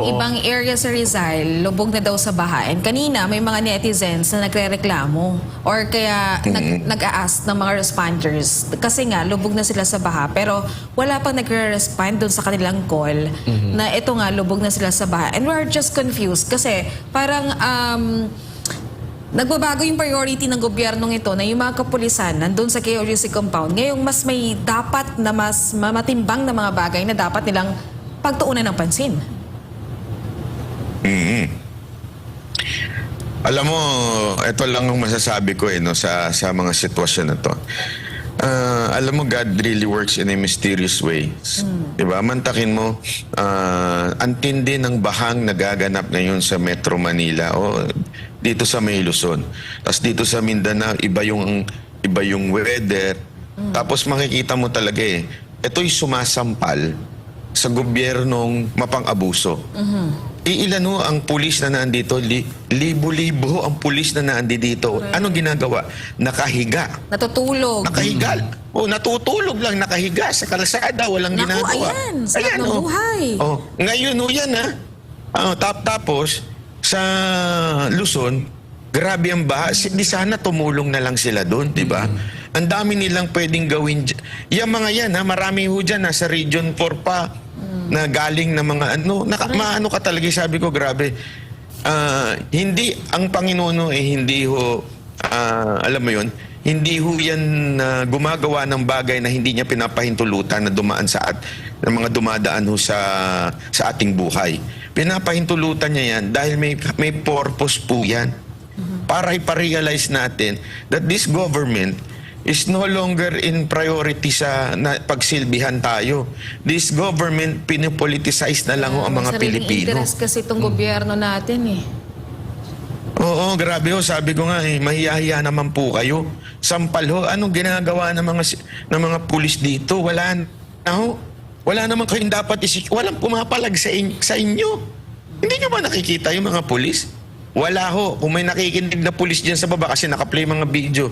Oo. ibang area sa Rizal, lubog na daw sa baha. And kanina, may mga netizens na nagre-reklamo or kaya nag-a-ask ng mga responders kasi nga, lubog na sila sa baha. Pero wala pang nagre-respond doon sa kanilang call na ito nga, lubog na sila sa baha. And we're just confused kasi parang nagbabago yung priority ng gobyernong ito na yung mga kapulisan nandun sa KOJC compound. Ngayong mas may dapat na mas matimbang na mga bagay na dapat nilang pagtuunan ng pansin. Alam mo, ito lang ang masasabi ko no, sa mga sitwasyon na to. Alam mo, God really works in a mysterious way. Diba? Mantakin mo, ang tindi ng bahang nagaganap ngayon sa Metro Manila o dito sa May Luzon. Tapos dito sa Mindanao, iba yung weather. Tapos makikita mo talaga ito'y sumasampal sa gobyernong mapang-abuso. Iilan ho ang pulis na nandito? Libo-libo ang pulis na nandito. Ano ginagawa? Nakahiga. Natutulog. Nakahiga. Natutulog lang, nakahiga sa kalsada, walang Naku, ginagawa. ayan, sarap ng buhay. Ngayon yan tapos sa Luzon, grabe ang baha. Di sana tumulong na lang sila doon, di ba? Ang dami nilang pwedeng gawin. Yung mga yan, marami ho dyan, nasa Region 4 pa, na galing na mga maano ka talaga, sabi ko, grabe. Hindi, ang Panginoon hindi ho, alam mo yun, hindi ho yan gumagawa ng bagay na hindi niya pinapahintulutan na dumaan ng mga dumadaan ho sa ating buhay. Pinapahintulutan niya yan dahil may purpose po yan. Para iparealize natin that this government is no longer in priority sa pagsilbihan tayo. This government pinipoliticize na lang ho ang mga Pilipino. Interest kasi itong gobyerno natin Oo, grabe ho. Sabi ko nga mahiyahiya naman po kayo. Sampal ho. Anong ginagawa ng mga pulis dito? Wala na ho. Wala naman kayong dapat walang pumapalag sa inyo. Hindi nyo ba nakikita yung mga pulis? Wala ho. Kung may nakikinig na pulis dyan sa baba kasi nakaplay mga video.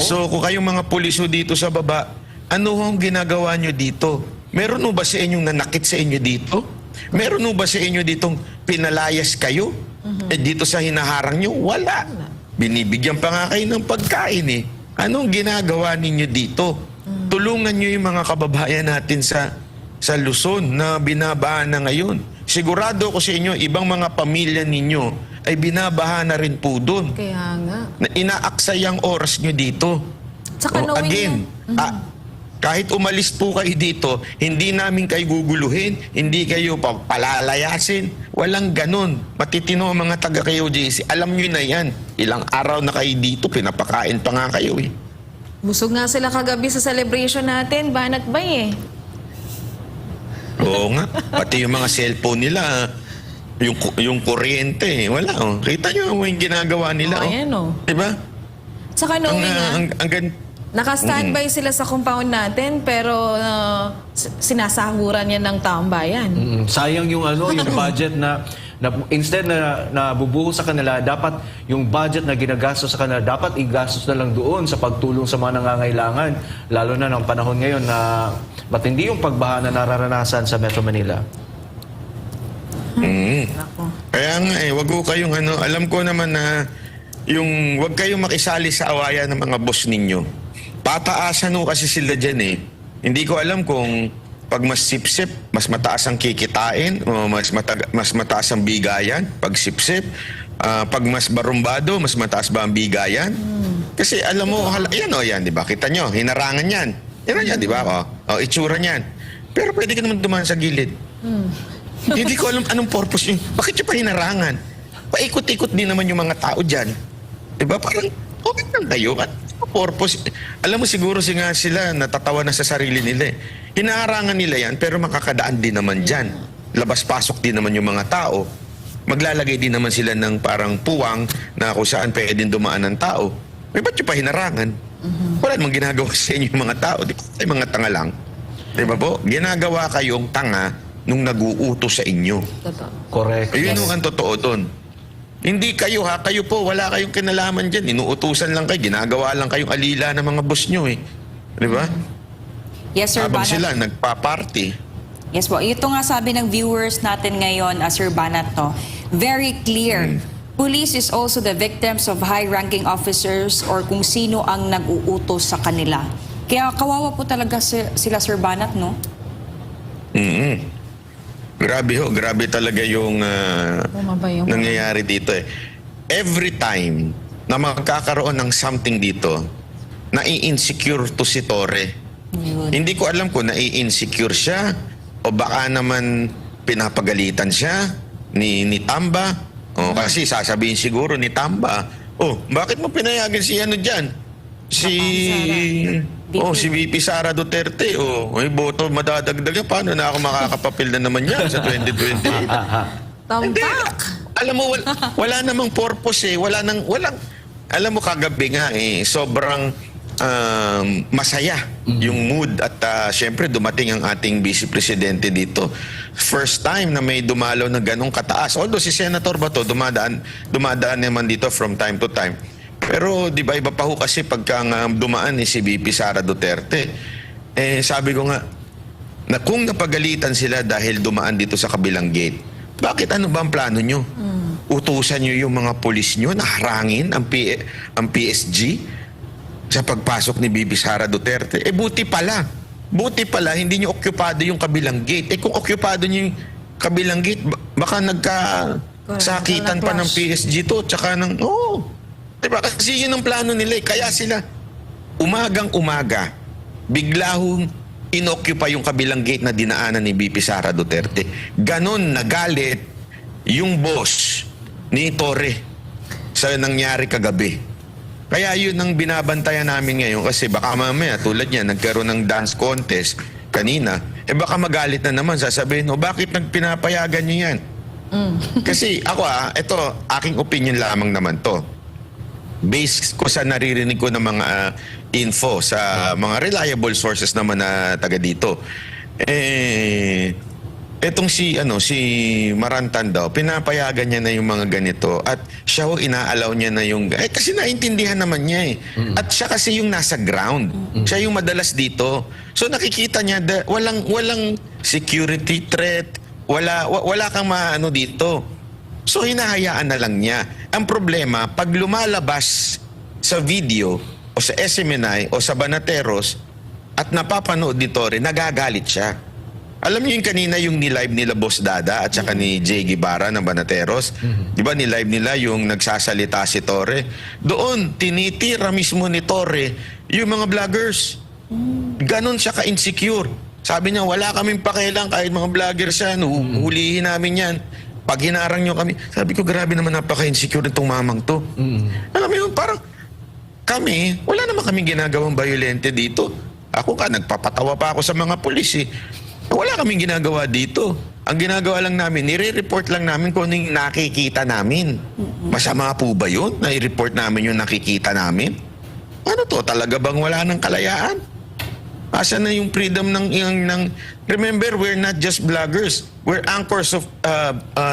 So kung kayong mga pulis ho dito sa baba, ano ho ang ginagawa nyo dito? Meron ho ba sa inyong nanakit sa inyo dito? Meron ho ba sa inyo ditong pinalayas kayo? Dito sa hinaharang nyo? Wala. Binibigyan pa nga kayo ng pagkain Anong ginagawa ninyo dito? Tulungan nyo yung mga kababayan natin sa Luzon na binabaha na ngayon. Sigurado ko sa inyo, ibang mga pamilya ninyo ay binabaha na rin po doon. Kaya nga. Na inaaksay ang oras nyo dito. Tsaka Again, kahit umalis po kayo dito, hindi namin kayo guguluhin, hindi kayo palalayasin. Walang ganun. Matitino ang mga taga-KOJC. Alam nyo na yan. Ilang araw na kayo dito, pinapakain pa nga kayo Busog nga sila kagabi sa celebration natin. Banat ba Oo nga. Pati yung mga cellphone nila, yung kuryente, wala. Kita nyo yung ginagawa nila. Ayan Diba? Tsaka naka-standby sila sa compound natin pero sinasahuran yan ng taong bayan. Sayang yung yung budget na instead na nabubuho sa kanila, dapat yung budget na ginagastos sa kanila, dapat igastos na lang doon sa pagtulong sa mga nangangailangan. Lalo na ng panahon ngayon na matindi yung pagbaha na nararanasan sa Metro Manila. Kaya nga wag ko kayong alam ko naman na wag kayong makisali sa awayan ng mga boss ninyo. Pataasan ho kasi sila dyan Hindi ko alam kung pag mas sipsip, mas mataas ang kikitain, o mas mataas ang bigayan, pag sipsip, pag mas barumbado, mas mataas ba ang bigayan? Kasi alam mo, yan, di ba? Kita nyo, hinarangan yan. Yan, di ba? Itsura niyan. Pero pwede ka naman dumaan sa gilid. Hindi ko alam anong purpose yun. Bakit yung pa hinarangan? Paikot-ikot din naman yung mga tao dyan. Di ba? Parang, okay lang kayo. Purpose. Alam mo siguro sila natatawa na sa sarili nila Hinaharangan nila yan pero makakadaan din naman dyan. Labas-pasok din naman yung mga tao. Maglalagay din naman sila ng parang puwang na kung saan pwedeng dumaan ng tao. Ba't yung pa hinarangan? Wala namang ginagawa sa inyo yung mga tao. Di ba kayo mga tanga lang? Di ba po? Ginagawa kayong tanga nung nag-uutos sa inyo. Correct. Yun ang totoo doon. Hindi kayo kayo po, wala kayong kinalaman dyan. Inuutusan lang kayo, ginagawa lang kayong alila ng mga boss nyo Di ba? Yes, sir. Habang sila nagpa-party. Yes po. Ito nga sabi ng viewers natin ngayon, Sir Banat, no? Very clear. Police is also the victims of high-ranking officers or kung sino ang nag-uutos sa kanila. Kaya kawawa po talaga sila, Sir Banat, no? Grabe talaga yung Bumaba yung- nangyayari dito eh. Every time na magkakaroon ng something dito, nai-insecure to si Torre. Yun. Hindi ko alam kung nai-insecure siya o baka naman pinapagalitan siya ni Tamba. O kasi sasabihin siguro ni Tamba, oh, bakit mo pinayagan si ano dyan? Si VP Sara Duterte. Oh, may boto madadagdag. Paano na ako makakapapil na naman yan sa 2028? Hindi. Tampak! Alam mo, wala namang purpose eh. Walang, alam mo kagabi nga eh, sobrang masaya yung mood at syempre dumating ang ating Vice Presidente dito. First time na may dumalaw na ganong kataas. Although si Senator Bato dumadaan naman dito from time to time. Pero di ba iba pa ho kasi pagka nga dumaan si VP Sara Duterte. Eh sabi ko nga, na kung napagalitan sila dahil dumaan dito sa kabilang gate, bakit ano ba ang plano nyo? Utusan nyo yung mga polis nyo na harangin ang PSG sa pagpasok ni Bibi Sara Duterte. Eh buti pala hindi nyo occupado yung kabilang gate. Eh kung occupado nyo yung kabilang gate, baka nagkasakitan pa ng PSG to tsaka ng diba? Kasi yun ang plano nila eh. Kaya sila umagang-umaga bigla hong inoccupy yung kabilang gate na dinaanan ni BP Sara Duterte. Ganon nagalit yung boss ni Torre sa nangyari kagabi. Kaya yun ang binabantayan namin ngayon kasi baka mamaya tulad niya nagkaroon ng dance contest kanina, eh baka magalit na naman sasabihin, bakit nagpinapayagan niyo yan? Kasi ako ito aking opinion lamang naman to. Based ko sa naririnig ko ng mga info sa mga reliable sources naman na taga dito. Etong si Marantan daw, pinapayagan niya na yung mga ganito at siya ho inaalaw niya na yung kasi naintindihan naman niya eh. At siya kasi yung nasa ground. Siya yung madalas dito. So nakikita niya walang security threat, wala kang maano dito. So hinahayaan na lang niya. Ang problema, pag lumalabas sa video o sa SMNI o sa Banateros at napapanood ni Torre, nagagalit siya. Alam niyo yung kanina yung ni-live nila Boss Dada at saka ni Jay Guevara ng Banateros? Di ba ni-live nila yung nagsasalita si Torre? Doon, tinitira mismo ni Torre yung mga vloggers. Ganon siya ka-insecure. Sabi niya, wala kaming pakialam kahit mga vloggers yan. Hulihin namin yan. Pag hinarang nyo kami, sabi ko, grabe naman napaka-insecure nitong mamang to. Alam mo yun, parang kami, wala naman kaming ginagawang violente dito. Ako nagpapatawa pa ako sa mga pulis eh. Wala kaming ginagawa dito. Ang ginagawa lang namin, nire-report lang namin kung ano yung nakikita namin. Masama po ba yun? Na i-report namin yung nakikita namin? Ano to? Talaga bang wala ng kalayaan? Asa na yung freedom ng remember, we're not just bloggers. We're anchors of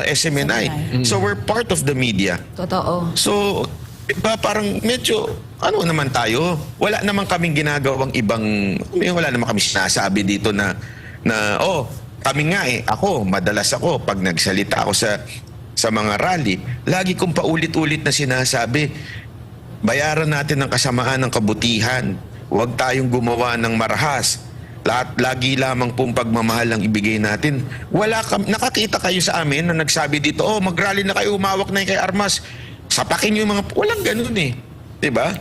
SMNI. So we're part of the media. Totoo. So, iba parang medyo, ano naman tayo? Wala naman kaming ginagawang ibang, wala naman kami sinasabi dito na kami nga madalas ako, pag nagsalita ako sa mga rally, lagi kong paulit-ulit na sinasabi, bayaran natin ng kasamaan ng kabutihan. Huwag tayong gumawa ng marahas. Lagi lamang pong pagmamahal ang ibigay natin. Nakakita kayo sa amin na nagsabi dito, mag-rally na kayo, umawak na kay Armas. Sapakin yung mga, walang ganun eh. Diba?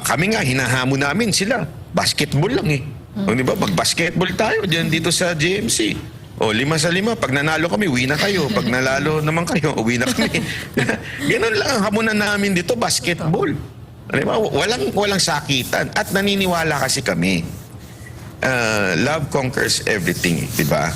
Kami nga, hinahamon namin sila. Basketball lang eh. Diba? Mag-basketball tayo dyan dito sa GMC. 5-5. Pag nanalo kami, uwi na kayo. Pag nalalo naman kayo, uwi na kami. Ganun lang ang hamunan namin dito, basketball. Diba? Walang sakitan. At naniniwala kasi kami. Love conquers everything. Diba?